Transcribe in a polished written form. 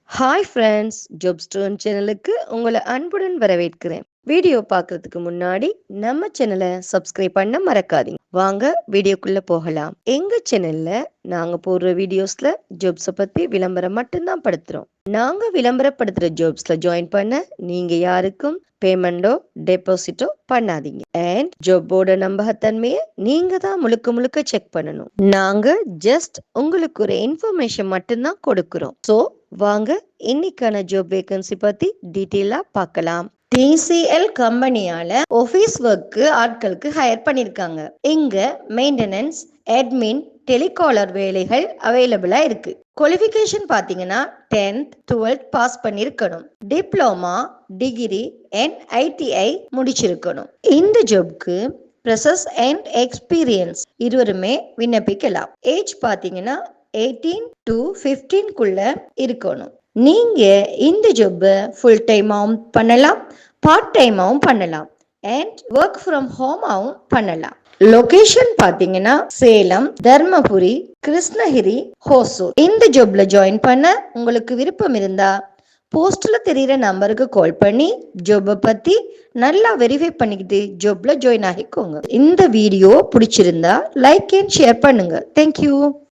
Hi friends, ஜாப்ஸ்டோன் சேனலுக்கு உங்களை அன்புடன் வரவேற்கிறேன். வீடியோ பார்க்கறதுக்கு முன்னாடி நம்ம சேனலை சப்ஸ்கிரைப் பண்ண மறக்காதீங்க. வாங்க வீடியோக்குள்ள போகலாம். எங்க சேனல்ல நாங்க போடுற வீடியோஸ்ல ஜாப்ஸை பத்தி விளம்பரம் மட்டும்தான் படுத்துறோம். நாங்க விளம்பரப்படுத்துற ஜாப்ஸ்ல ஜாயின் பண்ண நீங்க யாருக்கும் பேமெண்டோ டெபாசிட்டோ பண்ணாதீங்க. அண்ட் ஜாப்போட நம்பகத்தன்மையை நீங்க தான் முழுக்க முழுக்க செக் பண்ணணும். நாங்க ஜஸ்ட் உங்களுக்கு ஒரு இன்ஃபர்மேஷன் மட்டும்தான் கொடுக்கிறோம். ஸோ வாங்க இன்னைக்கான ஜாப் வேகன்சி பத்தி டீட்டெயிலா பார்க்கலாம். டிசிஎல் கம்பெனியால ஆபீஸ் ஒர்க்கு ஆட்களுக்கு ஹையர் பண்ணிருக்காங்க. இங்க மெயின்டெனன்ஸ், அட்மின், டெலிகாலர் வேலைகள் அவைலபிளா இருக்கு. குவாலிஃபிகேஷன் பாத்தீங்கன்னா 10th 12th பாஸ் பண்ணிருக்கணும். டிப்ளமா, டிகிரி அண்ட் ஐடிஐ முடிச்சிருக்கணும். இந்த ஜாப்க்கு ப்ரெசஸ் அண்ட் எக்ஸ்பீரியன்ஸ் இருவருமே விண்ணப்பிக்கலாம். ஏஜ் பாத்தீங்கன்னா 18 to 15 இருக்கணும். நீங்க இந்த ஜாப் ஃபுல் டைமாவும் பண்ணலாம், பார்ட் டைமாவும் பண்ணலாம் அண்ட் ஒர்க் ஃப்ரம் ஹோமாவும் பண்ணலாம். லொகேஷன் பாத்தீங்கன்னா சேலம், தர்மபுரி, கிருஷ்ணகிரி, ஹோசூர். இந்த ஜாப்ல ஜாயின் பண்ண உங்களுக்கு விருப்பம் இருந்தா போஸ்ட்ல தெரியுற நம்பருக்கு கால் பண்ணி ஜாபை பத்தி நல்லா வெரிஃபை பண்ணிக்கிட்டு ஜாப்ல ஜாயின் ஆகிக்கோங்க. இந்த வீடியோ பிடிச்சிருந்தா லைக் அண்ட் ஷேர் பண்ணுங்க. தேங்க்யூ.